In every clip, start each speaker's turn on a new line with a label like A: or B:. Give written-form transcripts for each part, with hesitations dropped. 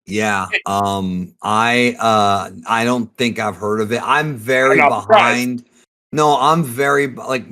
A: Yeah. I don't think I've heard of it. I'm very
B: I'm not
A: behind.
B: surprised.
A: No, I'm very like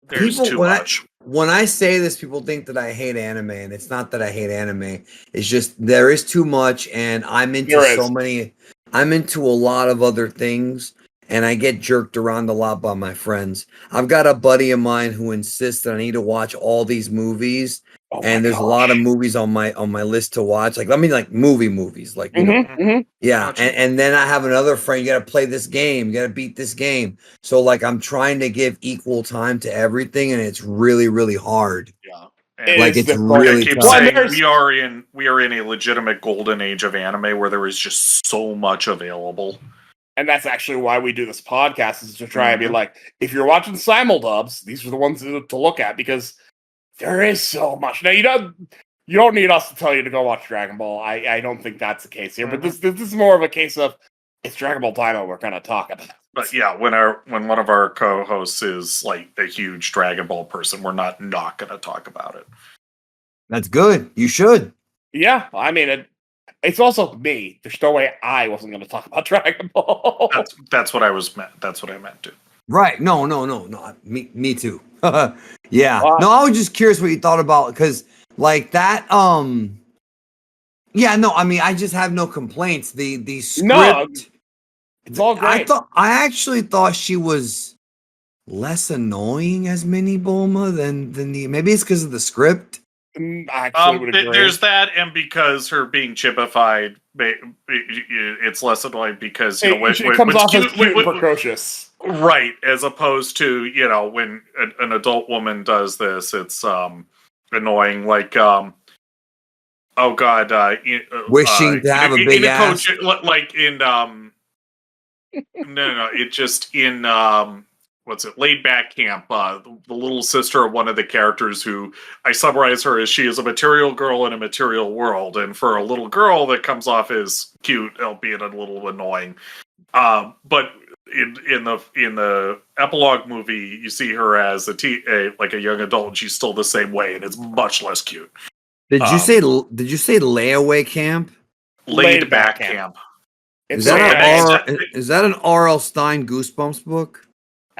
C: There's
A: people
C: too much.
A: when I say this, people think that I hate anime, and it's not that I hate anime. It's just there is too much, and I'm into
B: There
A: so
B: is.
A: many. I'm into a lot of other things, and I get jerked around a lot by my friends. I've got a buddy of mine who insists that I need to watch all these movies,
B: Oh my
A: and there's a lot of movies on my list to watch. Like, like movies, like you know. Yeah,
C: Gotcha.
A: and then I have another friend. You got to play this game. You got to beat this game. So like I'm trying to give equal time to everything, and it's really really hard.
C: Yeah.
B: It
A: Like
B: is
A: it's
B: difficult.
C: I
A: really
C: keep
A: tough.
C: saying
B: there's-
C: we are in a legitimate golden age of anime where there is just so much available.
B: And that's actually why we do this podcast, is to try and be like, if you're watching simuldubs, these are the ones to look at, because there is so much. Now you don't need us to tell you to go watch Dragon Ball. I don't think that's the case here. But this is more of a case of it's Dragon Ball Time we're gonna talk about.
C: But yeah, when one of our co-hosts is like a huge Dragon Ball person, we're not gonna talk about it.
A: That's good. You should.
B: Yeah, I mean it's also me. There's no way I wasn't going to talk about Dragon Ball.
C: That's what I was meant. That's what I meant to.
A: Right. No. Me too. Yeah. No, I was just curious what you thought about, because like that. Yeah. No. I mean, I just have no complaints. The script.
B: No, it's all great.
A: I actually thought she was less annoying as Mini Bulma than the. Maybe it's because of the script.
B: I actually would agree.
C: There's that, and because her being chipified, it's less annoying because
B: it comes off as cute and precocious,
C: right? As opposed to when an adult woman does this, it's annoying. Like oh god,
A: wishing to have a big ass.
C: Like in no, it just in what's it? Laid Back Camp. The little sister of one of the characters, who I summarize her as she is a material girl in a material world, and for a little girl that comes off as cute, albeit a little annoying. But in the epilogue movie, you see her as like a young adult, and she's still the same way, and it's much less cute.
A: Did you say layaway camp?
C: Laid Back Camp.
A: Is that an R.L. Stein Goosebumps book?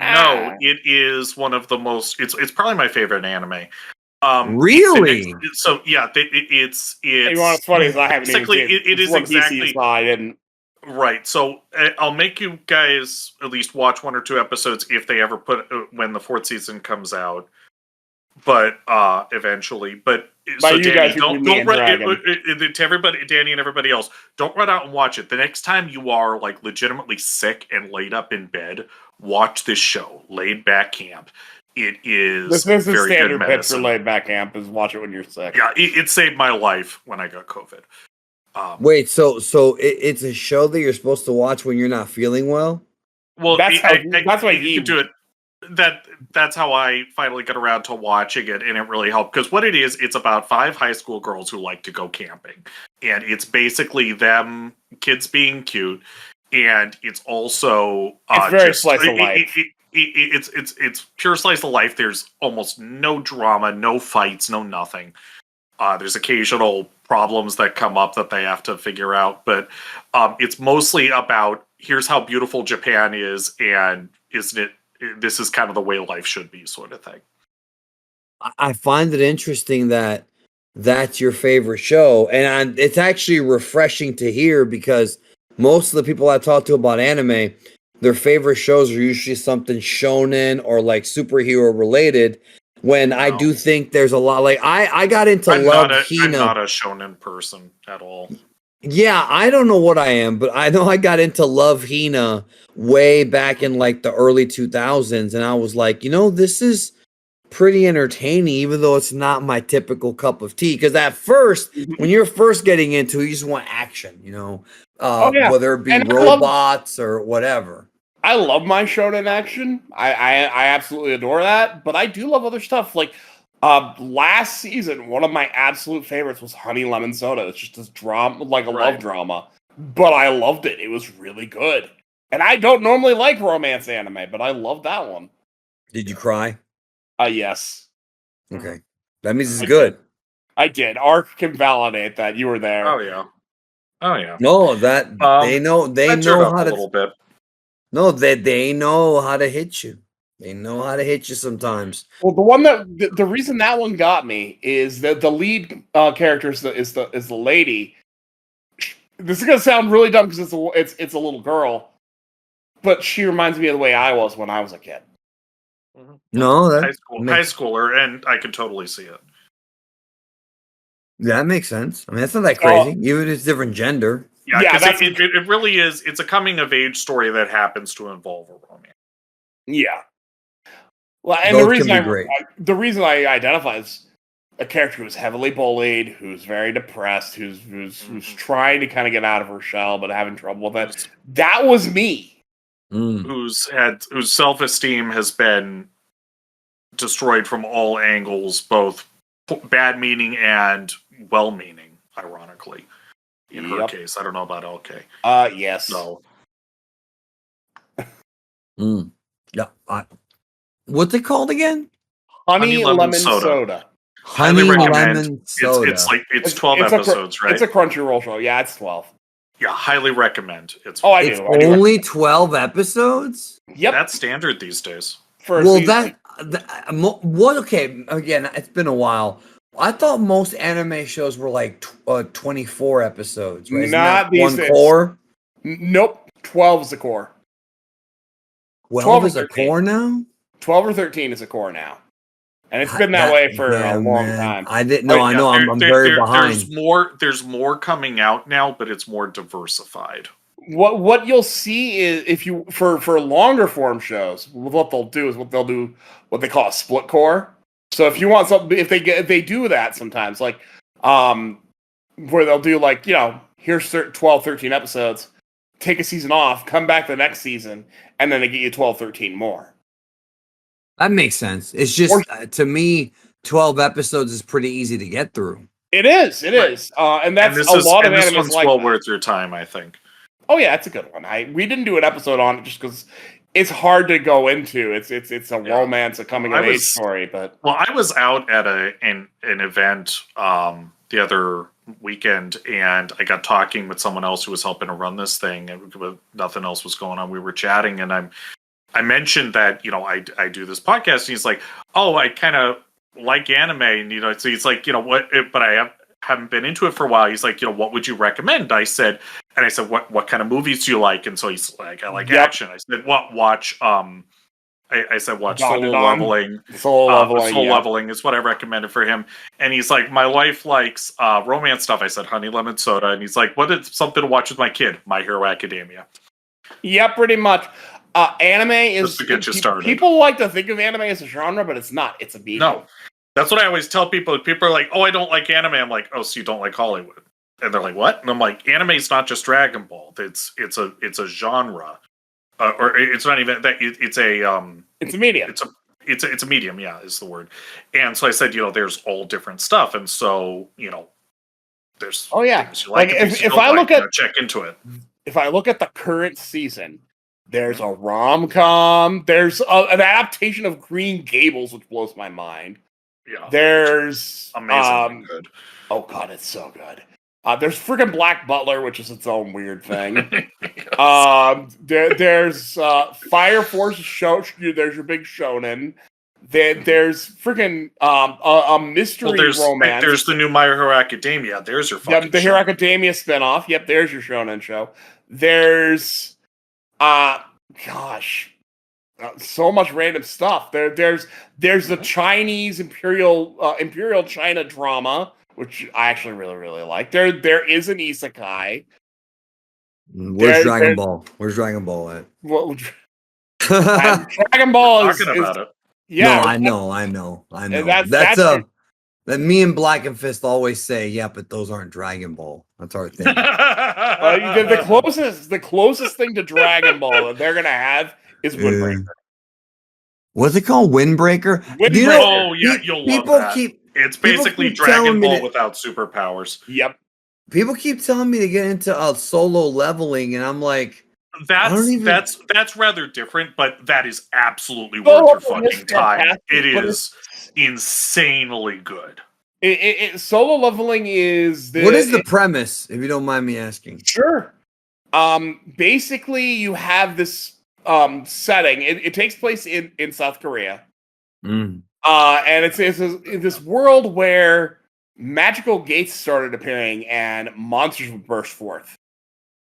C: No, it is one of the most. It's probably my favorite anime.
A: Really?
C: So yeah, it's.
B: You know what's funny is I haven't even seen
C: it is exactly.
B: I didn't.
C: Right. So I'll make you guys at least watch 1 or 2 episodes if they ever when the 4th season comes out. But eventually, so
B: you
C: Danny,
B: guys
C: don't run to everybody, Danny and everybody else. Don't run out and watch it. The next time you are like legitimately sick and laid up in bed, watch this show, Laid Back Camp. It is
B: this is
C: very
B: the standard
C: good
B: pitch
C: medicine.
B: for Laid Back Camp, is watch it when you're sick.
C: Yeah, it saved my life when I got COVID.
A: Wait, so it's a show that you're supposed to watch when you're not feeling well?
C: Well,
B: that's why you
C: do it. That's how I finally got around to watching it, and it really helped, because what it is, it's about 5 high school girls who like to go camping, and it's basically them kids being cute, and it's also
B: it's very slice of life.
C: It's pure slice of life. There's almost no drama, no fights, no nothing. There's occasional problems that come up that they have to figure out, but it's mostly about here's how beautiful Japan is, and isn't it? This is kind of the way life should be, sort of thing.
A: I find it interesting that that's your favorite show, and it's actually refreshing to hear, because most of the people I talk to about anime, their favorite shows are usually something shonen or like superhero related. When I do think there's a lot, like I got into Love Hina.
C: I'm not a shonen person at all.
A: Yeah, I don't know what I am, but I know I got into Love Hina way back in like the early 2000s, and I was like, this is pretty entertaining, even though it's not my typical cup of tea. Because at first, when you're first getting into it, you just want action, whether it be robots or whatever.
B: I love my shonen action. I absolutely adore that, but I do love other stuff. Like last season, one of my absolute favorites was Honey Lemon Soda. It's just this drama, like a love drama, but I loved it. It was really good. And I don't normally like romance anime, but I love that one.
A: Did you cry?
B: Yes.
A: Okay. That means it's good.
B: I did. Ark can validate that you were there.
C: Oh yeah. Oh yeah.
A: No, that they know
C: I teared up
A: how
C: a
A: to
C: little bit.
A: no, they know how to hit you. They know how to hit you sometimes.
B: Well, the one that the reason that one got me is that the lead character is the lady. This is gonna sound really dumb because it's a little girl, but she reminds me of the way I was when I was a kid.
A: No, that
C: High schooler, and I can totally see it.
A: that makes sense. I mean, that's not that crazy. Even if it's different gender.
C: Yeah, because it really is. It's a coming of age story that happens to involve a romance.
B: Yeah. Well, and
A: Both can be great.
B: the reason I identify as a character who's heavily bullied, who's very depressed, who's trying to kind of get out of her shell but having trouble with it. That was me.
C: Whose self-esteem has been destroyed from all angles, both bad meaning and well-meaning, ironically. In her case, I don't know about LK.
B: Yes.
C: No.
A: Yeah. What's it called again?
B: Honey lemon soda.
A: Honey lemon soda.
C: It's 12 episodes, right?
B: It's a Crunchyroll show. Yeah, it's 12.
C: Yeah, highly recommend.
A: It's only 12 episodes?
B: Yep.
C: That's standard these days.
A: Okay, again, it's been a while. I thought most anime shows were like 24 episodes, right?
B: Not these
A: one
B: days.
A: Core?
B: Nope. 12 is the core.
A: 12 is a core now?
B: 12 or 13 is a core now. And it's been that way for a long time.
A: I didn't know. I know. I'm very behind.
C: There's more coming out now, but it's more diversified.
B: What you'll see is if you for longer form shows, what they'll do is what they call a split core. So if you want something, if they do that sometimes, like where they'll do like, here's 12, 13 episodes, take a season off, come back the next season, and then they get you 12, 13 more.
A: That makes sense. It's just to me, 12 episodes is pretty easy to get through.
B: It is, and that's a lot of animes like
C: well worth your time, I think.
B: Oh yeah, it's a good one. We didn't do an episode on it just because it's hard to go into. It's a romance, a coming of age story. But
C: I was out at an event the other weekend, and I got talking with someone else who was helping to run this thing, and nothing else was going on. We were chatting, and I mentioned that I do this podcast, and he's like, "Oh, I kind of like anime," and so he's like, "What?" But I haven't been into it for a while. He's like, "What would you recommend?" I said, "What kind of movies do you like?" And so he's like, "I like action." I said, watch." I said, "Watch Solo Leveling." Solo Leveling is what I recommended for him. And he's like, "My wife likes romance stuff." I said, "Honey Lemon Soda." And he's like, "What is something to watch with my kid?" My Hero Academia.
B: Yeah, pretty much. Anime is
C: just to get you started.
B: People like to think of anime as a genre, but it's not. It's a medium.
C: No, that's what I always tell people. People are like, "Oh, I don't like anime." I'm like, "Oh, so you don't like Hollywood?" And they're like, "What?" And I'm like, "Anime is not just Dragon Ball. It's a genre, or it's not even that. It's a
B: medium.
C: It's a medium. Yeah, is the word." And so I said, there's all different stuff, and so there's things you like. If I look at check into it.
B: If I look at the current season, there's a rom-com. There's an adaptation of Green Gables, which blows my mind.
C: Yeah,
B: there's
C: amazingly good.
B: Oh god, it's so good. There's freaking Black Butler, which is its own weird thing. There's Fire Force show. There's your big shonen. There's freaking a mystery romance.
C: There's the new My Hero Academia. There's your fucking
B: the Hero Academia spinoff. Yep, there's your shonen show. There's so much random stuff. There's the Chinese Imperial China drama, which I actually really, really like. There is an isekai.
A: Where's Dragon Ball? Where's Dragon Ball at?
B: Well, Dragon Ball is
C: talking about it.
B: Yeah,
A: no, I know. That's me and Black and Fist always say, yeah, but those aren't Dragon Ball. That's our thing.
B: The closest thing to Dragon Ball that they're gonna have is Windbreaker.
A: What's it called? Windbreaker?
C: You'll love that. It's basically Dragon Ball without superpowers.
B: Yep.
A: People keep telling me to get into Solo Leveling, and I'm like,
C: that's rather different, but that is absolutely worth your fucking time. It is insanely good.
B: Solo leveling is
A: What is the premise, if you don't mind me asking?
B: Sure. Basically, you have this setting. It takes place in South Korea.
A: Mm.
B: And it's this world where magical gates started appearing and monsters would burst forth.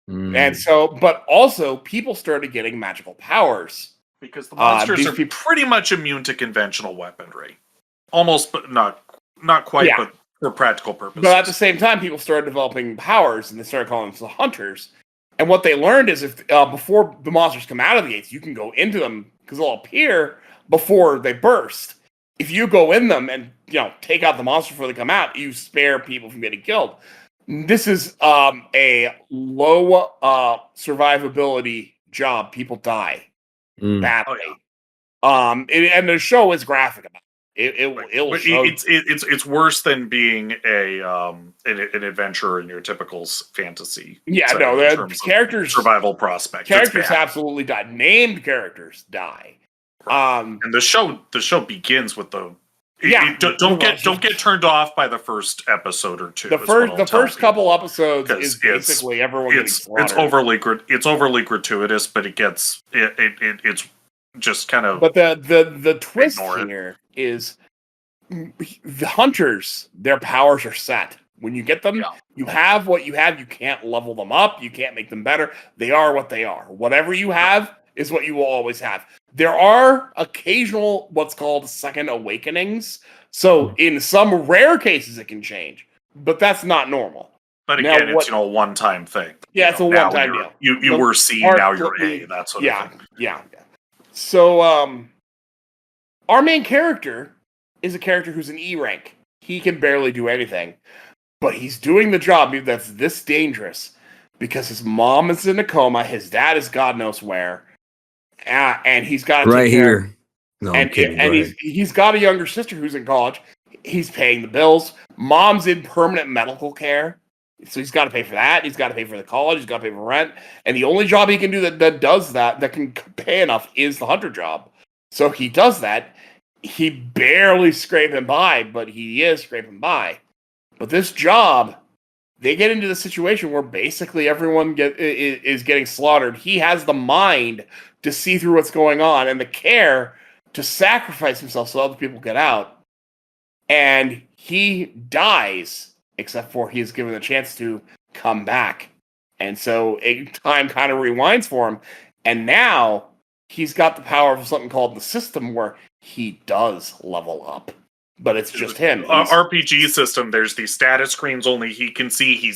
B: And so, but also people started getting magical powers.
C: Because the monsters are
B: people,
C: pretty much immune to conventional weaponry. Almost, but not quite,
B: Yeah.
C: but for practical purposes.
B: But at the same time, people started developing powers, and they started calling themselves hunters. And what they learned is if before the monsters come out of the gates, you can go into them because they'll appear before they burst. If you go in them and take out the monster before they come out, you spare people from getting killed. This is a low survivability job. People die badly.
C: Oh, yeah.
B: And the show is graphic about it. It'll show.
C: It's worse than being an adventurer in your typical fantasy.
B: Yeah,
C: setting
B: no,
C: in
B: the
C: terms of
B: characters
C: survival prospects.
B: Characters absolutely die. Named characters die.
C: And the show begins with the don't get turned off by the first episode or two.
B: The first couple episodes is basically everyone getting slaughtered.
C: It's overly gratuitous, but it's just kind of.
B: But the twist here is the hunters. Their powers are set. When you get them, you have what you have. You can't level them up. You can't make them better. They are what they are. Whatever you have is what you will always have. There are occasional what's called second awakenings. So in some rare cases, it can change, but that's not normal.
C: But again, it's a one-time thing.
B: Yeah, it's a one-time deal.
C: You were C, now you're A. That's what.
B: Yeah. So our main character is a character who's an E rank. He can barely do anything, but he's doing the job that's this dangerous because his mom is in a coma, his dad is God knows where. And he's got to
A: right here. No,
B: and he's got a younger sister who's in college. He's paying the bills. Mom's in permanent medical care, so he's got to pay for that. He's got to pay for the college. He's got to pay for rent. And the only job he can do that does that can pay enough is the hunter job. So he does that. He barely scraping by, but he is scraping by. But this job, they get into the situation where basically everyone is getting slaughtered. He has the mind to see through what's going on and the care to sacrifice himself so other people get out. And he dies, except for he is given the chance to come back. And so time kind of rewinds for him. And now he's got the power of something called the system where he does level up. But it's just him.
C: RPG system. There's these status screens only he can see.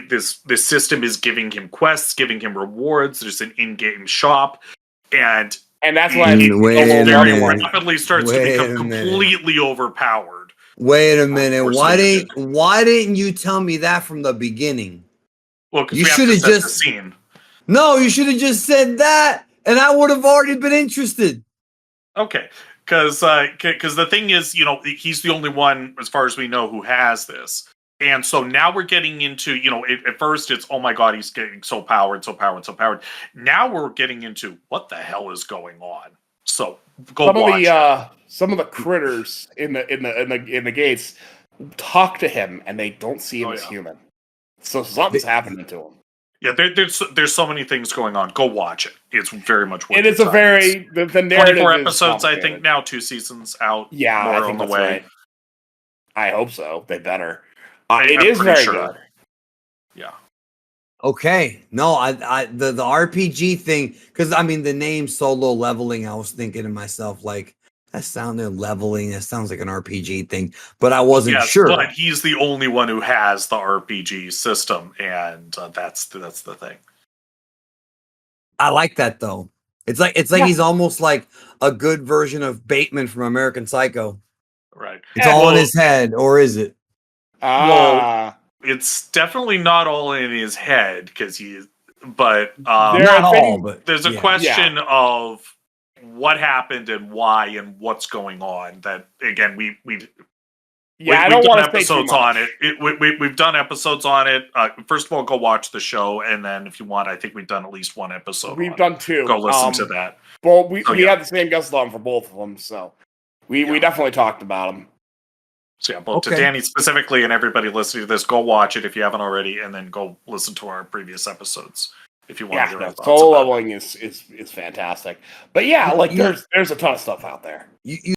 C: This system is giving him quests, giving him rewards. There's an in-game shop, and
B: that's why
C: he rapidly starts to become completely overpowered.
A: Wait a minute. Why didn't you tell me that from the beginning?
C: Well, because you should have just seen.
A: No, you should have just said that, and I would have already been interested.
C: Okay. Because the thing is, he's the only one, as far as we know, who has this. And so now we're getting into, at first it's, oh my God, he's getting so powered. Now we're getting into what the hell is going on. So
B: some of the critters in the gates talk to him and they don't see him as human. So something's happening to him.
C: Yeah, there's so many things going on. Go watch it. It's very much worth it.
B: And it's the narrative
C: 24 episodes, I think now, 2 seasons out.
B: Yeah,
C: more
B: I think
C: on the
B: that's
C: way.
B: Right. I hope so. They better. It is very good.
C: Yeah.
A: Okay. No, the RPG thing, because I mean the name Solo Leveling, I was thinking to myself like, that sounded leveling. That sounds like an RPG thing, but I wasn't sure.
C: But he's the only one who has the RPG system, and that's the thing.
A: I like that though. It's like he's almost like a good version of Bateman from American Psycho.
C: Right.
A: It's all in his head, or is it?
C: Well, it's definitely not all in his head because but there's a question of what happened and why and what's going on. That again, we've done episodes on it. We've done episodes on it. First of all, go watch the show, and then if you want, I think we've done at least one episode.
B: We've done 2.
C: Go listen to that.
B: Well, we had the same guest on for both of them, so we definitely talked about them.
C: So yeah, but to
A: Okay.
C: Danny specifically and everybody listening to this, go watch it if you haven't already, and then go listen to our previous episodes if you want to hear our thoughts
B: solo
C: about it.
B: leveling is fantastic. But yeah, like
A: You-
B: there's a ton of stuff out there.
A: You